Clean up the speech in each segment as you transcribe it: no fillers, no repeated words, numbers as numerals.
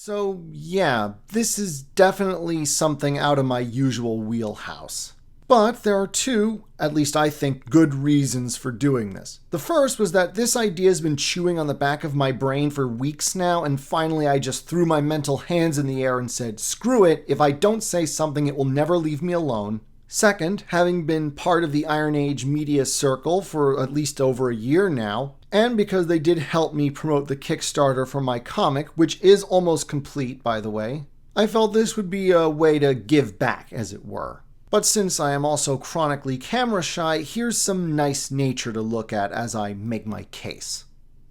So yeah, this is definitely something out of my usual wheelhouse. But there are two, at least I think, good reasons for doing this. The first was that this idea has been chewing on the back of my brain for weeks now, and finally I just threw my mental hands in the air and said, screw it, if I don't say something it will never leave me alone. Second, having been part of the Iron Age media circle for at least over a year now, and because they did help me promote the Kickstarter for my comic, which is almost complete, by the way, I felt this would be a way to give back, as it were. But since I am also chronically camera shy, here's some nice nature to look at as I make my case.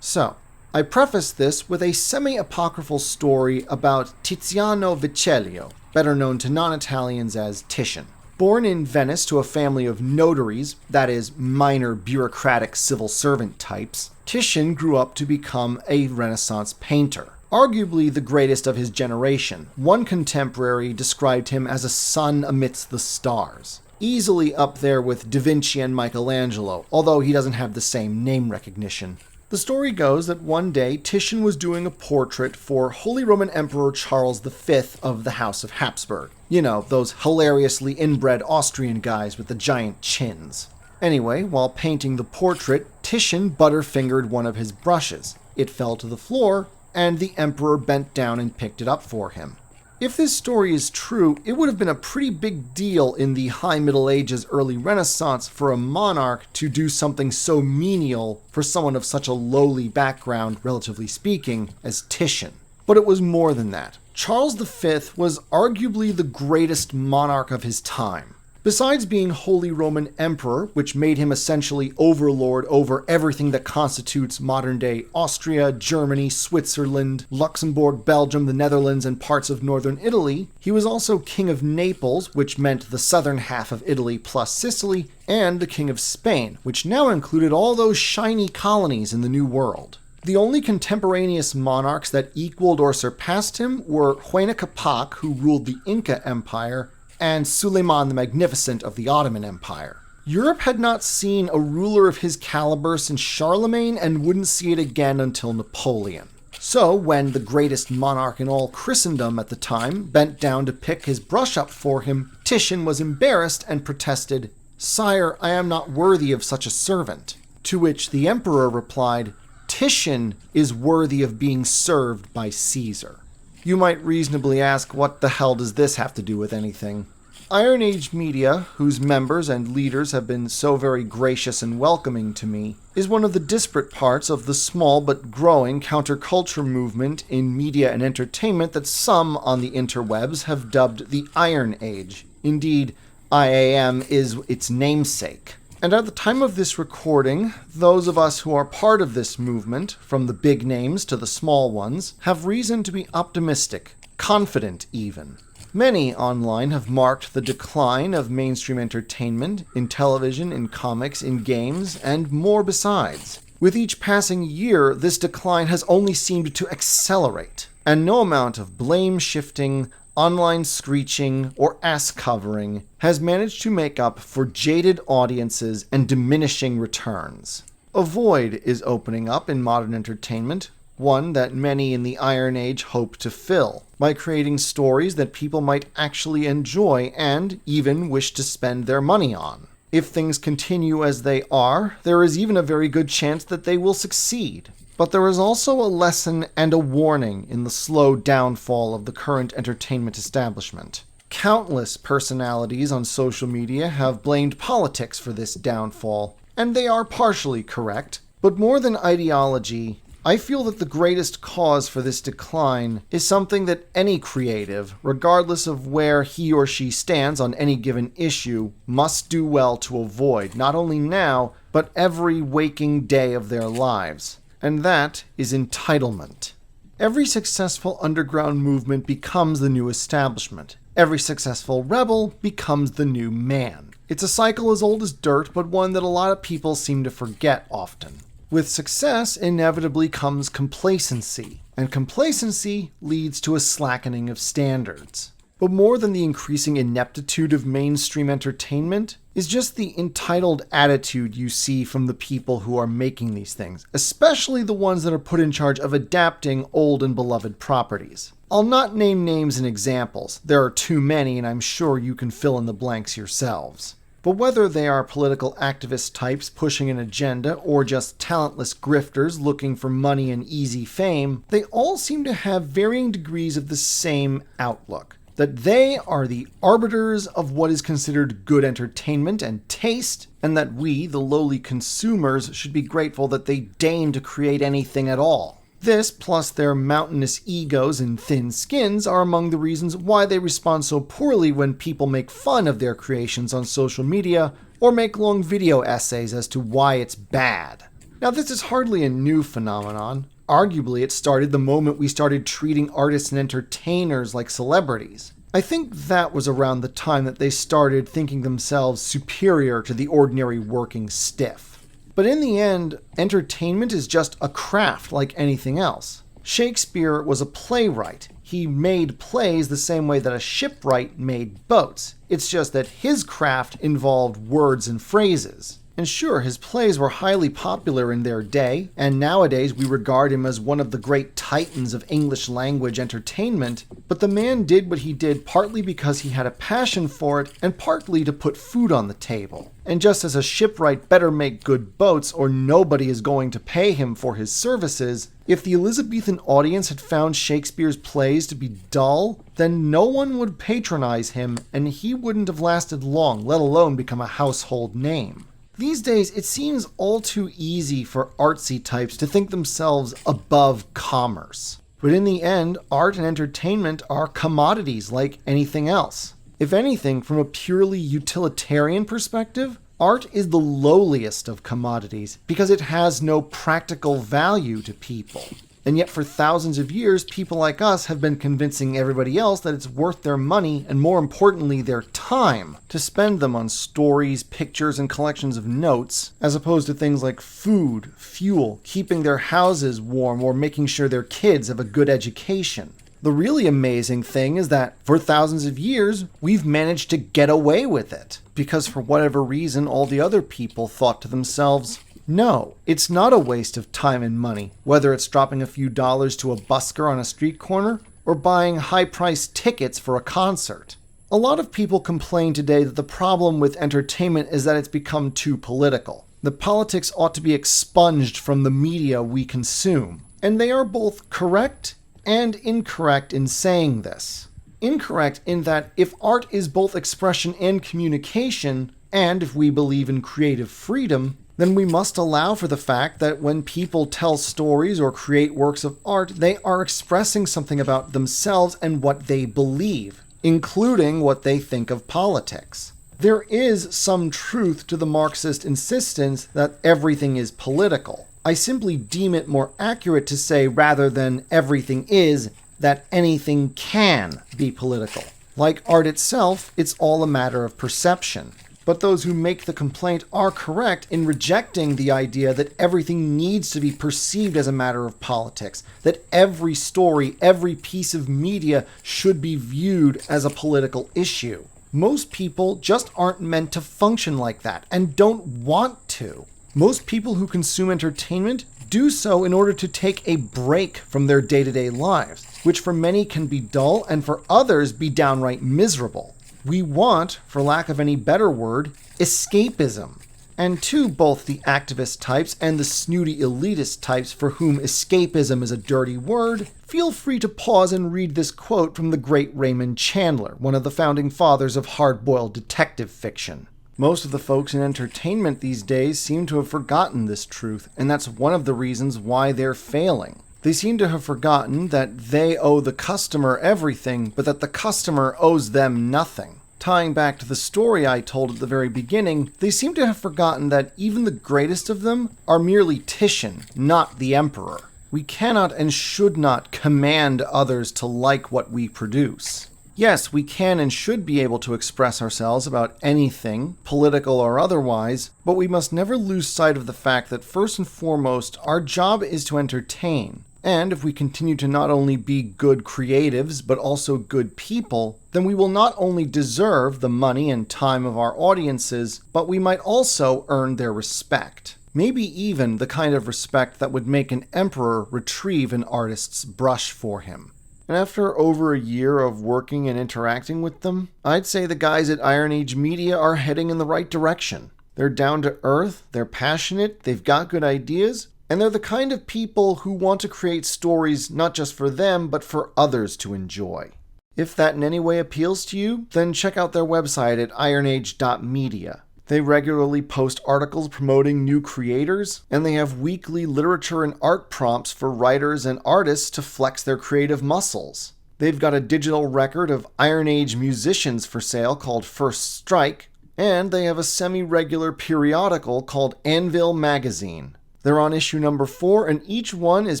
So, I preface this with a semi-apocryphal story about Tiziano Vecellio, better known to non-Italians as Titian. Born in Venice to a family of notaries, that is, minor bureaucratic civil servant types, Titian grew up to become a Renaissance painter. Arguably the greatest of his generation. One contemporary described him as a sun amidst the stars. Easily up there with Da Vinci and Michelangelo, although he doesn't have the same name recognition. The story goes that one day Titian was doing a portrait for Holy Roman Emperor Charles V of the House of Habsburg. You know, those hilariously inbred Austrian guys with the giant chins. Anyway, while painting the portrait, Titian butterfingered one of his brushes. It fell to the floor, and the emperor bent down and picked it up for him. If this story is true, it would have been a pretty big deal in the High Middle Ages, early Renaissance for a monarch to do something so menial for someone of such a lowly background, relatively speaking, as Titian. But it was more than that. Charles V was arguably the greatest monarch of his time. Besides being Holy Roman Emperor, which made him essentially overlord over everything that constitutes modern-day Austria, Germany, Switzerland, Luxembourg, Belgium, the Netherlands, and parts of northern Italy, he was also King of Naples, which meant the southern half of Italy plus Sicily, and the King of Spain, which now included all those shiny colonies in the New World. The only contemporaneous monarchs that equaled or surpassed him were Huayna Capac, who ruled the Inca Empire, and Suleiman the Magnificent of the Ottoman Empire. Europe had not seen a ruler of his caliber since Charlemagne and wouldn't see it again until Napoleon. So, when the greatest monarch in all Christendom at the time bent down to pick his brush up for him, Titian was embarrassed and protested, "Sire, I am not worthy of such a servant." To which the emperor replied, "Titian is worthy of being served by Caesar." You might reasonably ask, what the hell does this have to do with anything? Iron Age media, whose members and leaders have been so very gracious and welcoming to me, is one of the disparate parts of the small but growing counterculture movement in media and entertainment that some on the interwebs have dubbed the Iron Age. Indeed, IAM is its namesake. And at the time of this recording, those of us who are part of this movement, from the big names to the small ones, have reason to be optimistic, confident even. Many online have marked the decline of mainstream entertainment, in television, in comics, in games, and more besides. With each passing year, this decline has only seemed to accelerate, and no amount of blame shifting, online screeching, or ass covering has managed to make up for jaded audiences and diminishing returns. A void is opening up in modern entertainment, one that many in the Iron Age hope to fill, by creating stories that people might actually enjoy and even wish to spend their money on. If things continue as they are, there is even a very good chance that they will succeed. But there is also a lesson and a warning in the slow downfall of the current entertainment establishment. Countless personalities on social media have blamed politics for this downfall, and they are partially correct. But more than ideology, I feel that the greatest cause for this decline is something that any creative, regardless of where he or she stands on any given issue, must do well to avoid, not only now, but every waking day of their lives. And that is entitlement. Every successful underground movement becomes the new establishment. Every successful rebel becomes the new man. It's a cycle as old as dirt, but one that a lot of people seem to forget often. With success inevitably comes complacency, and complacency leads to a slackening of standards. But more than the increasing ineptitude of mainstream entertainment is just the entitled attitude you see from the people who are making these things, especially the ones that are put in charge of adapting old and beloved properties. I'll not name names and examples. There are too many, and I'm sure you can fill in the blanks yourselves. But whether they are political activist types pushing an agenda or just talentless grifters looking for money and easy fame, they all seem to have varying degrees of the same outlook. That they are the arbiters of what is considered good entertainment and taste, and that we, the lowly consumers, should be grateful that they deign to create anything at all. This, plus their mountainous egos and thin skins, are among the reasons why they respond so poorly when people make fun of their creations on social media or make long video essays as to why it's bad. Now, this is hardly a new phenomenon. Arguably, it started the moment we started treating artists and entertainers like celebrities. I think that was around the time that they started thinking themselves superior to the ordinary working stiff. But in the end, entertainment is just a craft like anything else. Shakespeare was a playwright. He made plays the same way that a shipwright made boats. It's just that his craft involved words and phrases. And sure, his plays were highly popular in their day, and nowadays we regard him as one of the great titans of English language entertainment, but the man did what he did partly because he had a passion for it, and partly to put food on the table. And just as a shipwright better make good boats or nobody is going to pay him for his services, if the Elizabethan audience had found Shakespeare's plays to be dull, then no one would patronize him, and he wouldn't have lasted long, let alone become a household name. These days, it seems all too easy for artsy types to think themselves above commerce. But in the end, art and entertainment are commodities like anything else. If anything, from a purely utilitarian perspective, art is the lowliest of commodities because it has no practical value to people. And yet for thousands of years, people like us have been convincing everybody else that it's worth their money, and more importantly, their time, to spend them on stories, pictures, and collections of notes, as opposed to things like food, fuel, keeping their houses warm, or making sure their kids have a good education. The really amazing thing is that for thousands of years, we've managed to get away with it, because for whatever reason, all the other people thought to themselves, no, it's not a waste of time and money, whether it's dropping a few dollars to a busker on a street corner or buying high-priced tickets for a concert. A lot of people complain today that the problem with entertainment is that it's become too political. That politics ought to be expunged from the media we consume. And they are both correct and incorrect in saying this. Incorrect in that if art is both expression and communication, and if we believe in creative freedom, then we must allow for the fact that when people tell stories or create works of art, they are expressing something about themselves and what they believe, including what they think of politics. There is some truth to the Marxist insistence that everything is political. I simply deem it more accurate to say, rather than everything is, that anything can be political. Like art itself, it's all a matter of perception. But those who make the complaint are correct in rejecting the idea that everything needs to be perceived as a matter of politics, that every story, every piece of media should be viewed as a political issue. Most people just aren't meant to function like that and don't want to. Most people who consume entertainment do so in order to take a break from their day-to-day lives, which for many can be dull and for others be downright miserable. We want, for lack of any better word, escapism. And to both the activist types and the snooty elitist types for whom escapism is a dirty word, feel free to pause and read this quote from the great Raymond Chandler, one of the founding fathers of hard-boiled detective fiction. Most of the folks in entertainment these days seem to have forgotten this truth, and that's one of the reasons why they're failing. They seem to have forgotten that they owe the customer everything, but that the customer owes them nothing. Tying back to the story I told at the very beginning, they seem to have forgotten that even the greatest of them are merely Titian, not the emperor. We cannot and should not command others to like what we produce. Yes, we can and should be able to express ourselves about anything, political or otherwise, but we must never lose sight of the fact that first and foremost, our job is to entertain. And if we continue to not only be good creatives, but also good people, then we will not only deserve the money and time of our audiences, but we might also earn their respect. Maybe even the kind of respect that would make an emperor retrieve an artist's brush for him. And after over a year of working and interacting with them, I'd say the guys at Iron Age Media are heading in the right direction. They're down to earth, they're passionate, they've got good ideas, and they're the kind of people who want to create stories not just for them, but for others to enjoy. If that in any way appeals to you, then check out their website at ironage.media. They regularly post articles promoting new creators, and they have weekly literature and art prompts for writers and artists to flex their creative muscles. They've got a digital record of Iron Age musicians for sale called First Strike, and they have a semi-regular periodical called Anvil Magazine. They're on issue number 4, and each one is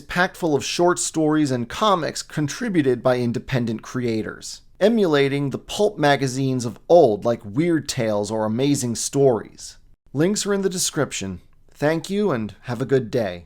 packed full of short stories and comics contributed by independent creators, emulating the pulp magazines of old like Weird Tales or Amazing Stories. Links are in the description. Thank you and have a good day.